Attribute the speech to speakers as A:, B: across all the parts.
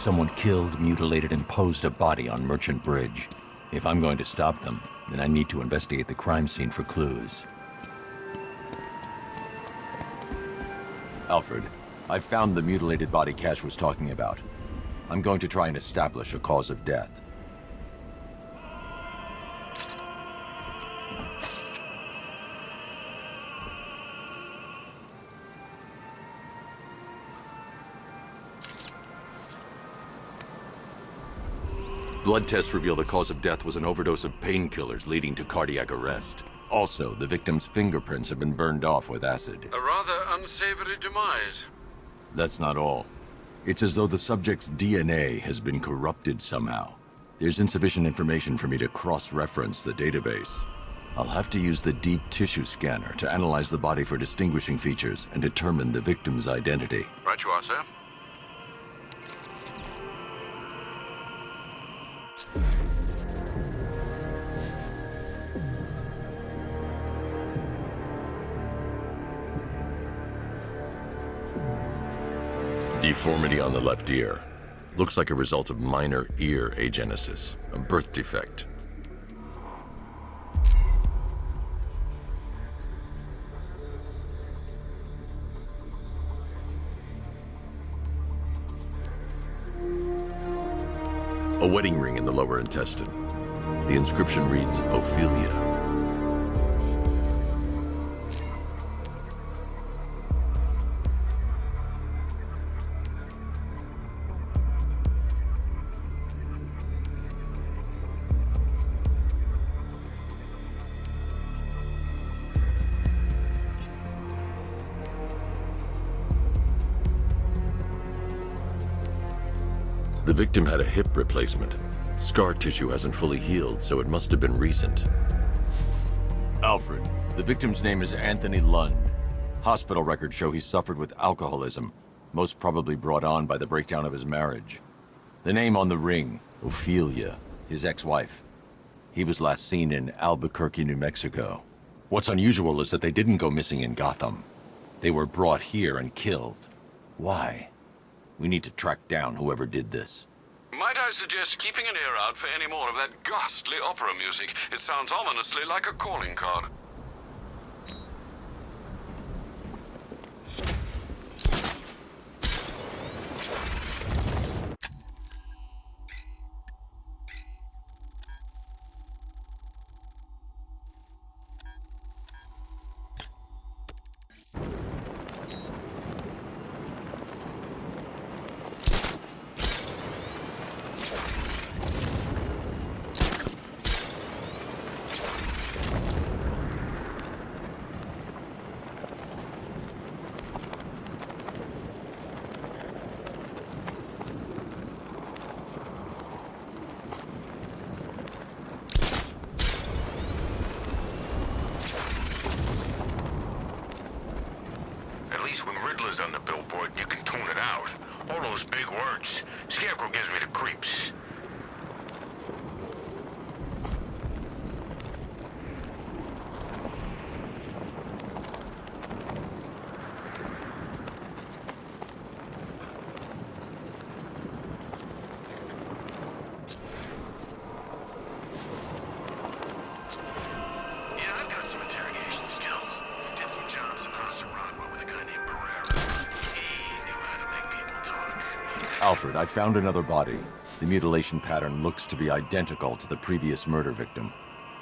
A: Someone killed, mutilated, and posed a body on Merchant Bridge. If I'm going to stop them, then I need to investigate the crime scene for clues. Alfred, I found the mutilated body Cash was talking about. I'm going to try and establish a cause of death. Blood tests reveal the cause of death was an overdose of painkillers leading to cardiac arrest. Also, the victim's fingerprints have been burned off with acid.
B: A rather unsavory demise.
A: That's not all. It's as though the subject's DNA has been corrupted somehow. There's insufficient information for me to cross-reference the database. I'll have to use the deep tissue scanner to analyze the body for distinguishing features and determine the victim's identity.
B: Right you are, sir.
A: Deformity on the left ear. Looks like a result of minor ear agenesis, a birth defect. A wedding ring in the lower intestine. The inscription reads, Ophelia. The victim had a hip replacement. Scar tissue hasn't fully healed, so it must have been recent. Alfred, the victim's name is Anthony Lund. Hospital records show he suffered with alcoholism, most probably brought on by the breakdown of his marriage. The name on the ring, Ophelia, his ex-wife. He was last seen in Albuquerque, New Mexico. What's unusual is that they didn't go missing in Gotham. They were brought here and killed. Why? We need to track down whoever did this.
B: Might I suggest keeping an ear out for any more of that ghastly opera music? It sounds ominously like a calling card.
C: When Riddler's on the billboard, you can tune it out. All those big words. Scarecrow gives me the creeps. Yeah, I've got some interrogation skills. Did some jobs across Rockaway with a guy named
A: Alfred, I found another body. The mutilation pattern looks to be identical to the previous murder victim.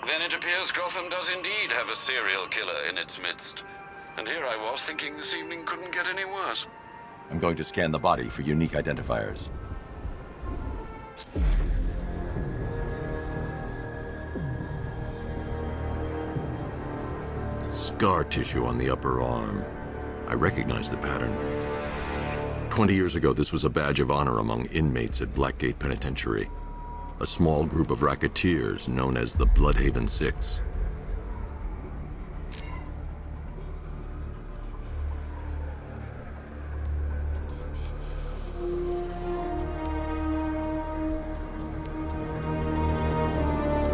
B: Then it appears Gotham does indeed have a serial killer in its midst. And here I was thinking this evening couldn't get any worse.
A: I'm going to scan the body for unique identifiers. Scar tissue on the upper arm. I recognize the pattern. 20 years ago, this was a badge of honor among inmates at Blackgate Penitentiary, a small group of racketeers known as the Bloodhaven Six.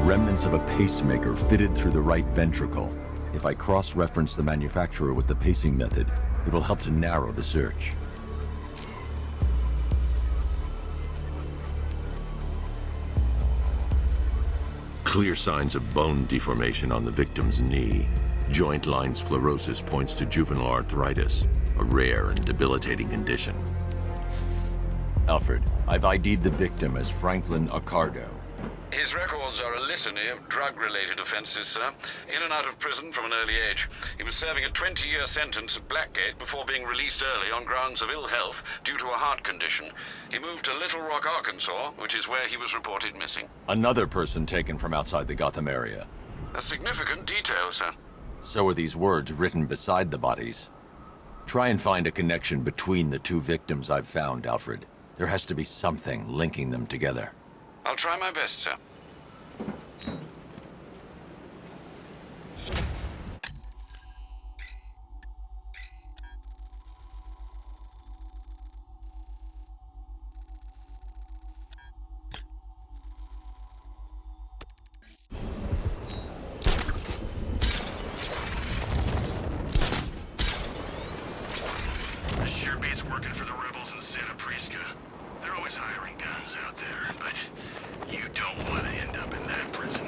A: Remnants of a pacemaker fitted through the right ventricle. If I cross-reference the manufacturer with the pacing method, it will help to narrow the search. Clear signs of bone deformation on the victim's knee. Joint line sclerosis points to juvenile arthritis, a rare and debilitating condition. Alfred, I've ID'd the victim as Franklin Accardo.
B: His records are a litany of drug-related offenses, sir. In and out of prison from an early age. He was serving a 20-year sentence at Blackgate before being released early on grounds of ill health due to a heart condition. He moved to Little Rock, Arkansas, which is where he was reported missing.
A: Another person taken from outside the Gotham area.
B: A significant detail, sir.
A: So are these words written beside the bodies. Try and find a connection between the two victims I've found, Alfred. There has to be something linking them together.
B: I'll try my best, sir.
C: This sure beats working for the rebels in Santa Prisca. They're always hiring guns out there, but you don't want to end up in that prison.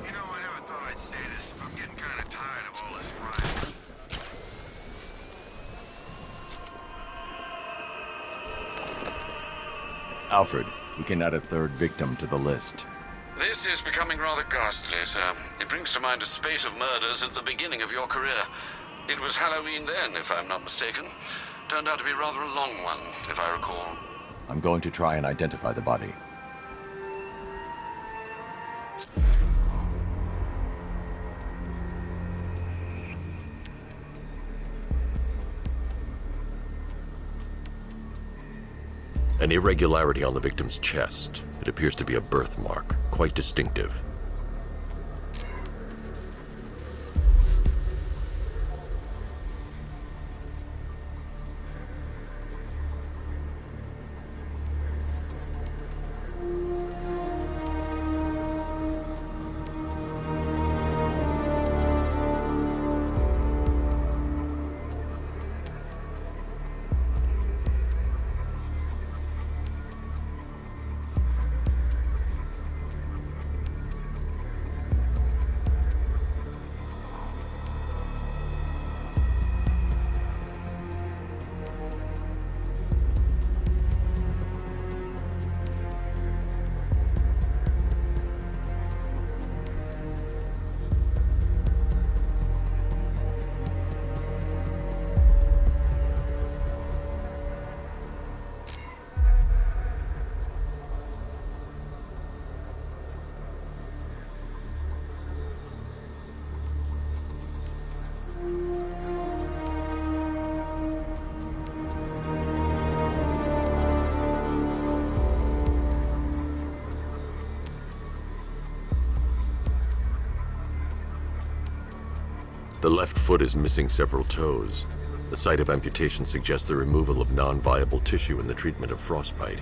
C: You know, I never thought I'd say this. I'm getting kind of tired of all this crime.
A: Alfred, we can add a third victim to the list.
B: This is becoming rather ghastly, sir. It brings to mind a spate of murders at the beginning of your career. It was Halloween then, if I'm not mistaken. Turned out to be rather a long one, if I recall.
A: I'm going to try and identify the body. An irregularity on the victim's chest. It appears to be a birthmark, quite distinctive. The left foot is missing several toes. The site of amputation suggests the removal of non-viable tissue in the treatment of frostbite.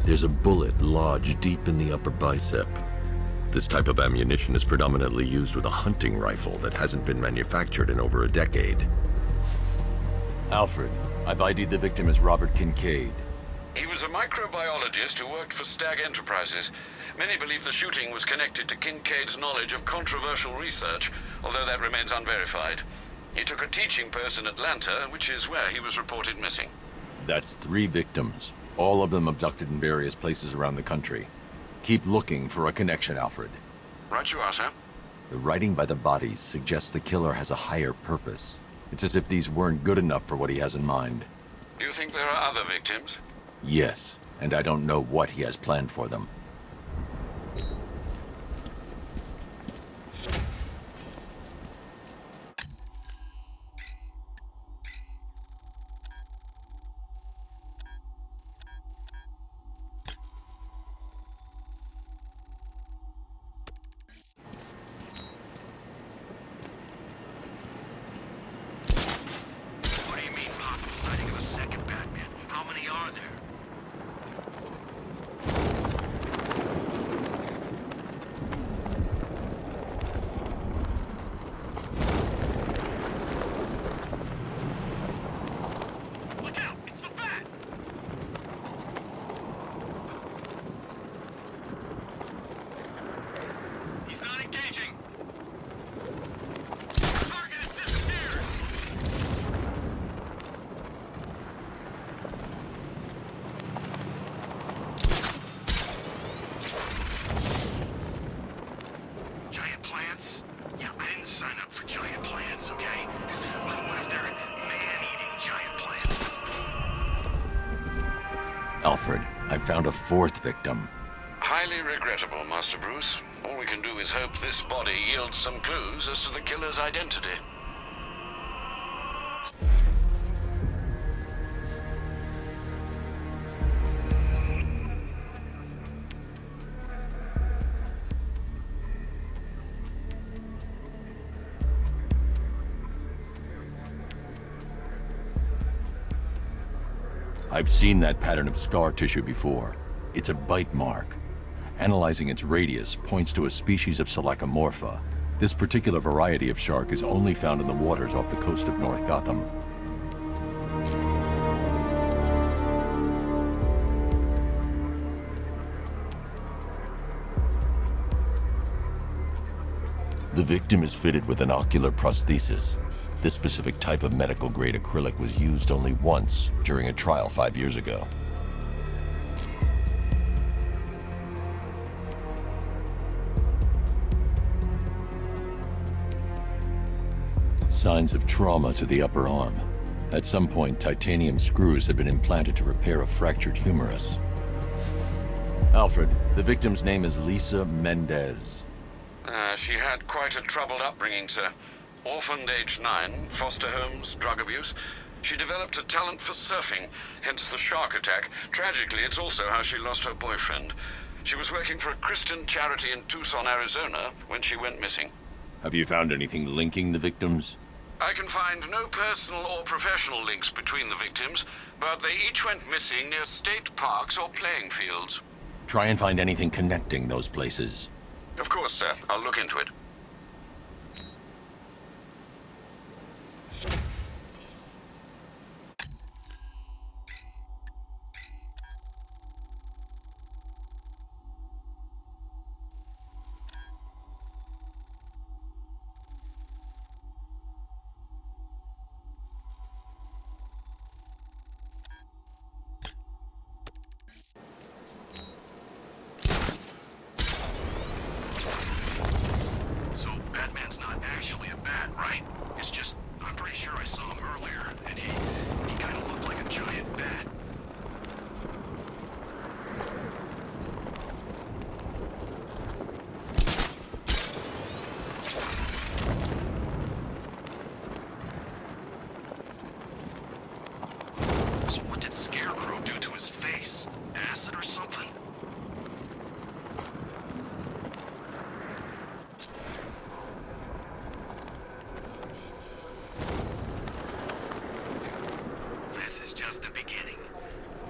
A: There's a bullet lodged deep in the upper bicep. This type of ammunition is predominantly used with a hunting rifle that hasn't been manufactured in over a decade.
D: Alfred, I've ID'd the victim as Robert Kincaid.
B: He was a microbiologist who worked for Stag Enterprises. Many believe the shooting was connected to Kincaid's knowledge of controversial research, although that remains unverified. He took a teaching post in Atlanta, which is where he was reported missing.
D: That's 3 victims, all of them abducted in various places around the country. Keep looking for a connection, Alfred.
B: Right you are, sir.
D: The writing by the bodies suggests the killer has a higher purpose. It's as if these weren't good enough for what he has in mind.
B: Do you think there are other victims?
D: Yes, and I don't know what he has planned for them.
C: What do you mean, possible sighting of a second Batman? How many are there? Look out! It's the Bat! He's not engaging! Target has disappeared! Giant plants? Yeah, I didn't sign up for giant plants, okay? What if they're man-eating giant plants?
D: Alfred, I found a 4th victim.
B: Highly regrettable, Master Bruce. All we can do is hope this body yields some clues as to the killer's identity.
D: I've seen that pattern of scar tissue before. It's a bite mark. Analyzing its radius points to a species of Selachomorpha. This particular variety of shark is only found in the waters off the coast of North Gotham. The victim is fitted with an ocular prosthesis. This specific type of medical-grade acrylic was used only once during a trial 5 years ago. Signs of trauma to the upper arm. At some point, titanium screws had been implanted to repair a fractured humerus. Alfred, the victim's name is Lisa Mendez.
B: She had quite a troubled upbringing, sir. Orphaned aged 9, foster homes, drug abuse. She developed a talent for surfing, hence the shark attack. Tragically, it's also how she lost her boyfriend. She was working for a Christian charity in Tucson, Arizona, when she went missing.
D: Have you found anything linking the victims?
B: I can find no personal or professional links between the victims, but they each went missing near state parks or playing fields.
D: Try and find anything connecting those places.
B: Of course, sir. I'll look into it.
C: So Batman's not actually a bat, right? It's just, I'm pretty sure I saw him earlier, and he kind of looked like a giant bat. So what did Scarecrow do to his face? Acid or something? This is just the beginning.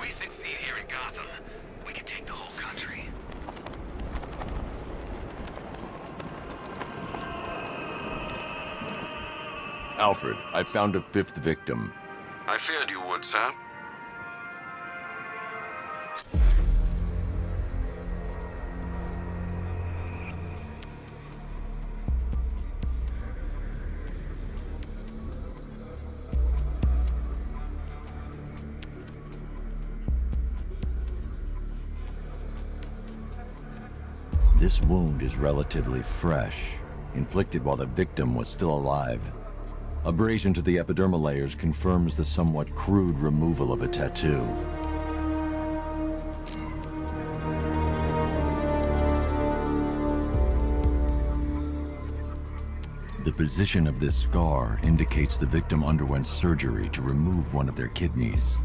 C: We succeed here in Gotham. We can take the whole country.
A: Alfred, I found a fifth victim.
B: I feared you would, sir.
D: This wound is relatively fresh, inflicted while the victim was still alive. Abrasion to the epidermal layers confirms the somewhat crude removal of a tattoo. The position of this scar indicates the victim underwent surgery to remove one of their kidneys.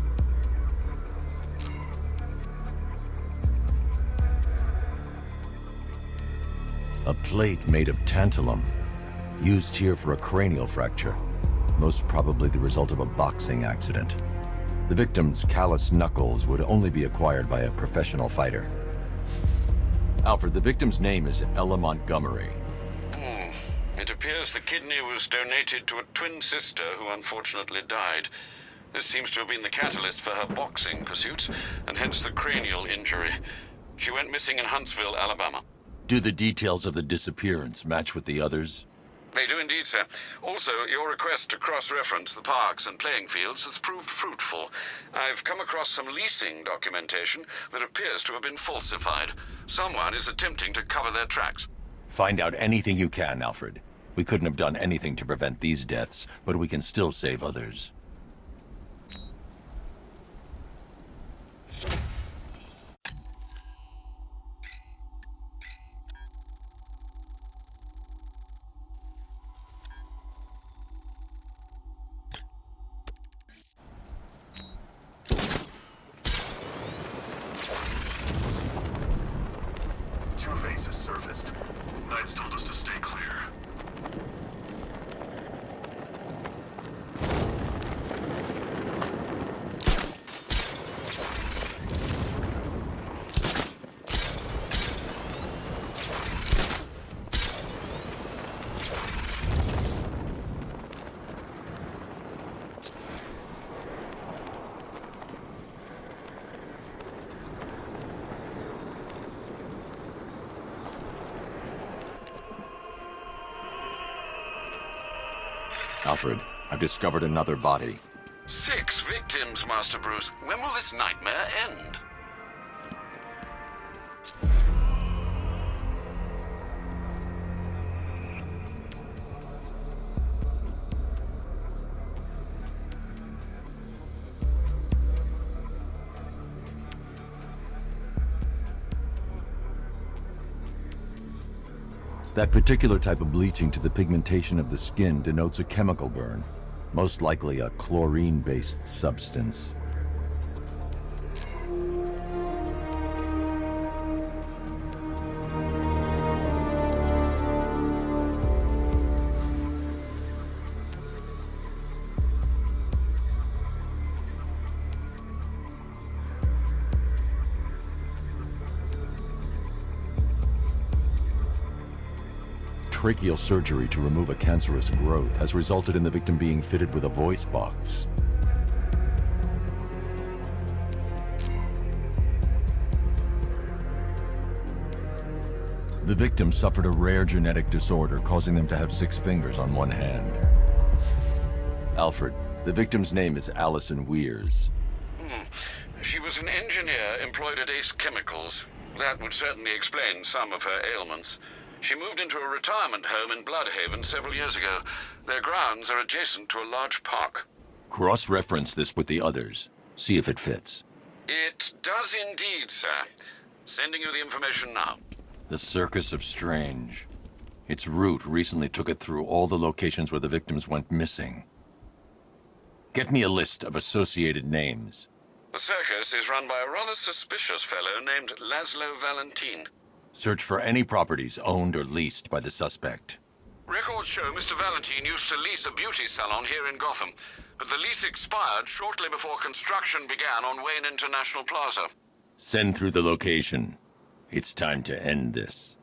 D: A plate made of tantalum, used here for a cranial fracture, most probably the result of a boxing accident. The victim's calloused knuckles would only be acquired by a professional fighter.
A: Alfred, the victim's name is Ella Montgomery.
B: It appears the kidney was donated to a twin sister who unfortunately died. This seems to have been the catalyst for her boxing pursuits, and hence the cranial injury. She went missing in Huntsville, Alabama.
D: Do the details of the disappearance match with the others?
B: They do indeed, sir. Also, your request to cross-reference the parks and playing fields has proved fruitful. I've come across some leasing documentation that appears to have been falsified. Someone is attempting to cover their tracks.
D: Find out anything you can, Alfred. We couldn't have done anything to prevent these deaths, but we can still save others.
C: Two faces surfaced. Knights told us to stay clear.
A: Alfred, I've discovered another body.
B: 6 victims, Master Bruce. When will this nightmare end?
D: That particular type of bleaching to the pigmentation of the skin denotes a chemical burn, most likely a chlorine-based substance. Tracheal surgery to remove a cancerous growth has resulted in the victim being fitted with a voice box. The victim suffered a rare genetic disorder causing them to have 6 fingers on one hand.
A: Alfred, the victim's name is Allison Weirs.
B: She was an engineer employed at Ace Chemicals. That would certainly explain some of her ailments. She moved into a retirement home in Bloodhaven several years ago. Their grounds are adjacent to a large park.
D: Cross-reference this with the others. See if it fits.
B: It does indeed, sir. Sending you the information now.
D: The Circus of Strange. Its route recently took it through all the locations where the victims went missing. Get me a list of associated names.
B: The circus is run by a rather suspicious fellow named Laszlo Valentin.
D: Search for any properties owned or leased by the suspect.
B: Records show Mr. Valentin used to lease a beauty salon here in Gotham, but the lease expired shortly before construction began on Wayne International Plaza.
D: Send through the location. It's time to end this.